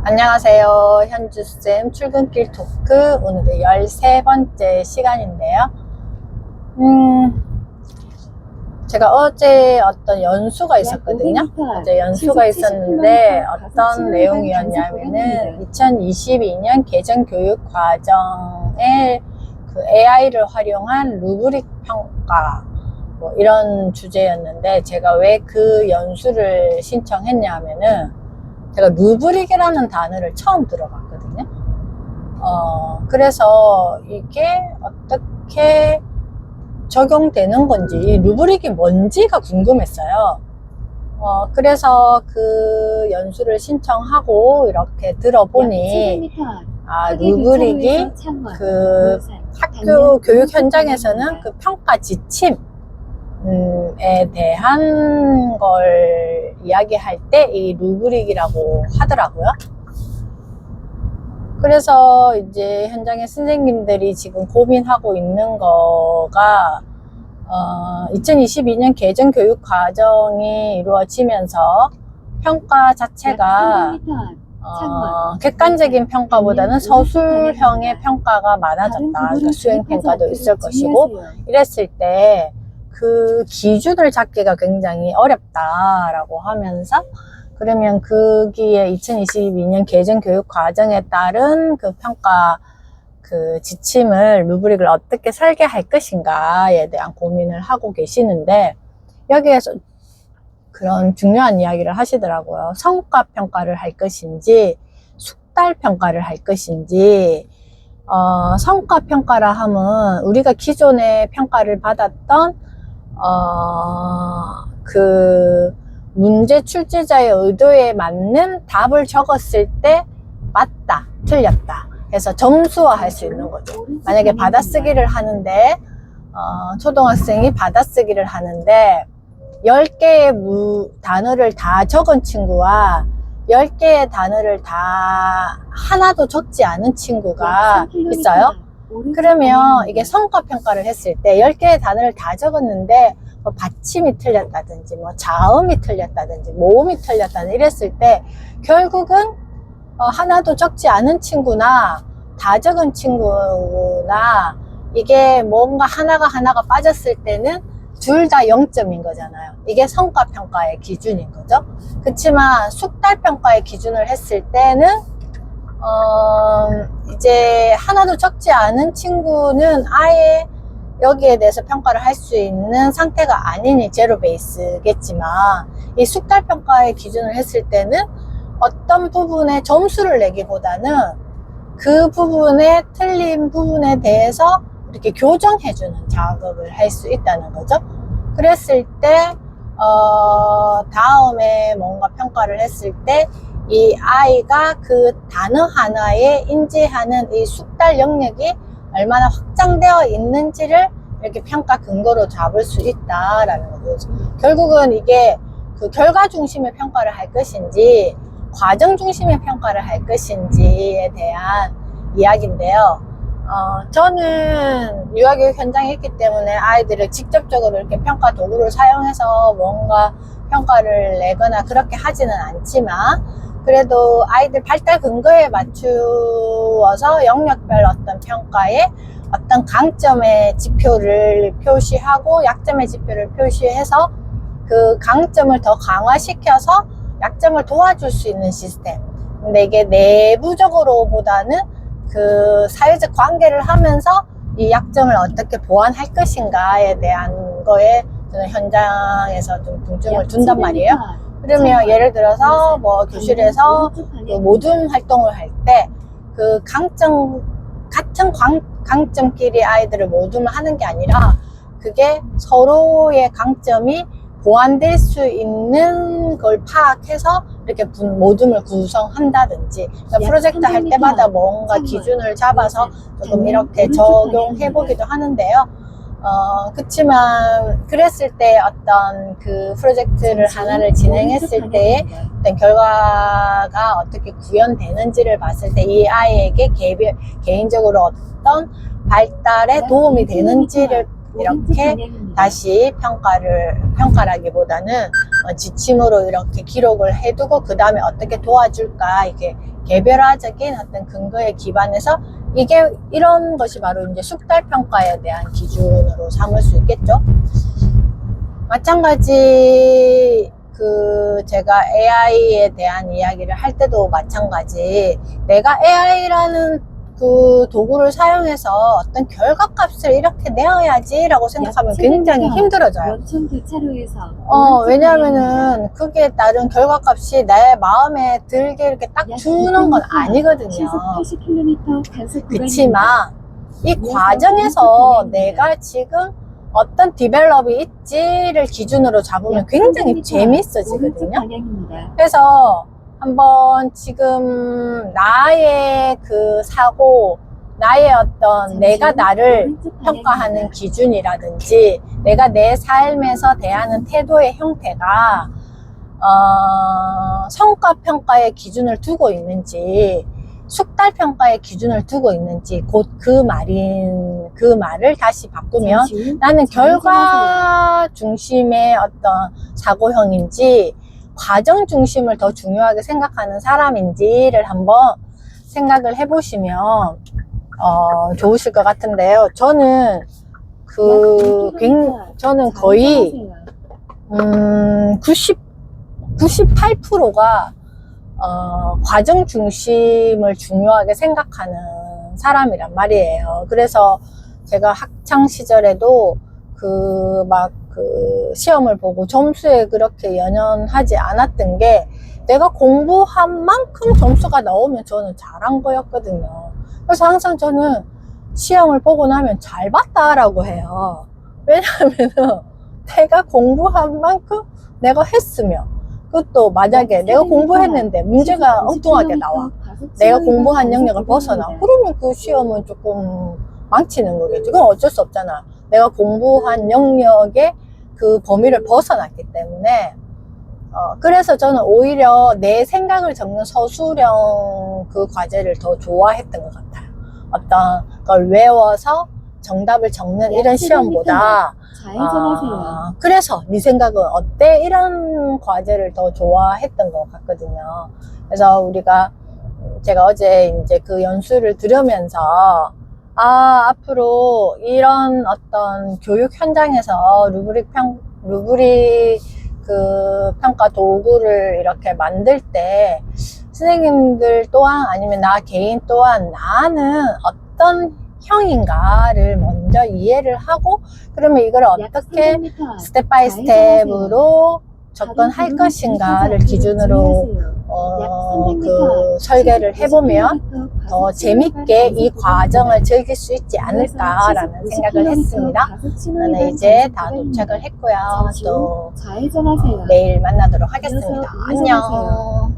안녕하세요. 현주쌤 출근길 토크 오늘의 13번째 시간인데요. 제가 어제 어떤 연수가 있었거든요. 어제 연수가 있었는데 어떤 내용이었냐면은 2022년 개정교육과정에 그 AI를 활용한 루브릭 평가 뭐 이런 주제였는데, 제가 왜 그 연수를 신청했냐면은 제가 루브릭이라는 단어를 처음 들어봤거든요. 그래서 이게 어떻게 적용되는 건지, 루브릭이 뭔지가 궁금했어요. 그래서 그 연수를 신청하고 이렇게 들어보니, 루브릭이 그 학교 교육 현장에서는 그 평가 지침, 에 대한 걸 이야기할 때 이 루브릭이라고 하더라고요. 그래서 이제 현장의 선생님들이 지금 고민하고 있는 거가 2022년 개정 교육 과정이 이루어지면서 평가 자체가 객관적인 평가보다는 서술형의 평가가 많아졌다. 그러니까 수행 평가도 있을 것이고, 이랬을 때 그 기준을 잡기가 굉장히 어렵다라고 하면서, 그러면 거기에 2022년 개정 교육 과정에 따른 그 평가 그 지침을, 루브릭을 어떻게 설계할 것인가에 대한 고민을 하고 계시는데, 여기에서 그런 중요한 이야기를 하시더라고요. 성과 평가를 할 것인지 숙달 평가를 할 것인지. 성과 평가라 하면 우리가 기존에 평가를 받았던 그 문제 출제자의 의도에 맞는 답을 적었을 때 맞다, 틀렸다 해서 점수화할 수 있는 거죠. 만약에 받아쓰기를 하는데 초등학생이 받아쓰기를 하는데 10개의 단어를 다 적은 친구와 10개의 단어를 다 하나도 적지 않은 친구가 있어요. 그러면 이게 성과평가를 했을 때 10개의 단어를 다 적었는데 뭐 받침이 틀렸다든지 뭐 자음이 틀렸다든지 모음이 틀렸다든지 이랬을 때, 결국은 하나도 적지 않은 친구나 다 적은 친구나 이게 뭔가 하나가 빠졌을 때는 둘 다 0점인 거잖아요. 이게 성과평가의 기준인 거죠. 그렇지만 숙달평가의 기준을 했을 때는 이제 하나도 적지 않은 친구는 아예 여기에 대해서 평가를 할 수 있는 상태가 아니니 제로 베이스겠지만, 이 숙달평가의 기준을 했을 때는 어떤 부분에 점수를 내기보다는 그 부분에 틀린 부분에 대해서 이렇게 교정해주는 작업을 할 수 있다는 거죠. 그랬을 때 다음에 뭔가 평가를 했을 때 이 아이가 그 단어 하나에 인지하는 이 숙달 영역이 얼마나 확장되어 있는지를 이렇게 평가 근거로 잡을 수 있다라는 거죠. 결국은 이게 그 결과 중심의 평가를 할 것인지 과정 중심의 평가를 할 것인지에 대한 이야기인데요. 저는 유아교육 현장에 있기 때문에 아이들을 직접적으로 이렇게 평가 도구를 사용해서 뭔가 평가를 내거나 그렇게 하지는 않지만, 그래도 아이들 발달 근거에 맞추어서 영역별 어떤 평가에 어떤 강점의 지표를 표시하고 약점의 지표를 표시해서 그 강점을 더 강화시켜서 약점을 도와줄 수 있는 시스템. 근데 이게 내부적으로 보다는 그 사회적 관계를 하면서 이 약점을 어떻게 보완할 것인가에 대한 거에 저는 현장에서 좀 중점을 둔단 말이에요. 그러면 예를 들어서 뭐 교실에서 그 모둠 활동을 할 때 그 같은 강점끼리 아이들을 모둠을 하는 게 아니라 그게 서로의 강점이 보완될 수 있는 걸 파악해서 이렇게 모둠을 구성한다든지, 그러니까 프로젝트 할 때마다 뭔가 기준을 잡아서 조금 이렇게 적용해 보기도 하는데요. 그치만 그랬을 때 어떤 그 프로젝트를 하나를 진행했을 때의 어떤 결과가 어떻게 구현되는지를 봤을 때 이 아이에게 개인적으로 어떤 발달에 도움이 되는지를 이렇게 다시 평가라기보다는 지침으로 이렇게 기록을 해두고 그 다음에 어떻게 도와줄까 이렇게 개별화적인 어떤 근거에 기반해서 이게 이런 것이 바로 이제 숙달평가에 대한 기준으로 삼을 수 있겠죠. 마찬가지 제가 AI에 대한 이야기를 할 때도 마찬가지, 내가 AI라는 그 도구를 사용해서 어떤 결과값을 이렇게 내어야지 라고 생각하면 굉장히 힘들어져요. 원천 교차로에서 왜냐하면은 그게 따른 결과값이 내 마음에 들게 이렇게 딱 주는 건 아니거든요. 시속 80km 단속 그치만 이 과정에서 내가 지금 어떤 디벨롭이 있지를 기준으로 잡으면 굉장히 재밌어지거든요. 그래서 한번 지금 나의 그 사고, 나의 어떤 내가 나를 평가하는 기준이라든지 내가 내 삶에서 대하는 태도의 형태가 성과평가의 기준을 두고 있는지 숙달평가의 기준을 두고 있는지 곧 그 말을 다시 바꾸면 나는 결과 중심의 어떤 사고형인지 과정 중심을 더 중요하게 생각하는 사람인지를 한번 생각을 해보시면 좋으실 것 같은데요. 저는 저는 거의 98%가 과정 중심을 중요하게 생각하는 사람이란 말이에요. 그래서 제가 학창 시절에도 시험을 보고 점수에 그렇게 연연하지 않았던 게 내가 공부한 만큼 점수가 나오면 저는 잘한 거였거든요. 그래서 항상 저는 시험을 보고 나면 잘 봤다라고 해요. 왜냐하면 내가 공부한 만큼 내가 했으면, 그것도 만약에 내가 공부했는데 문제가 엉뚱하게 나와, 내가 공부한 영역을 벗어나, 그러면 그 시험은 조금 망치는 거겠죠. 그건 어쩔 수 없잖아. 내가 공부한 영역의 그 범위를 벗어났기 때문에. 그래서 저는 오히려 내 생각을 적는 서술형 그 과제를 더 좋아했던 것 같아요. 어떤 걸 외워서 정답을 적는 이런 시험보다 그래서 네 생각은 어때? 이런 과제를 더 좋아했던 것 같거든요. 그래서 제가 어제 이제 그 연수를 들으면서 앞으로 이런 어떤 교육 현장에서 루브릭 그 평가 도구를 이렇게 만들 때 선생님들 또한 아니면 나 개인 또한 나는 어떤 형인가를 먼저 이해를 하고, 그러면 이걸 어떻게 스텝 바이 스텝으로 접근할 것인가를 기준으로 설계를 해보면 더 재밌게 이 과정을 즐길 수 있지 않을까라는 생각을 했습니다. 저는 이제 다 도착을 했고요. 또 내일 만나도록 하겠습니다. 안녕.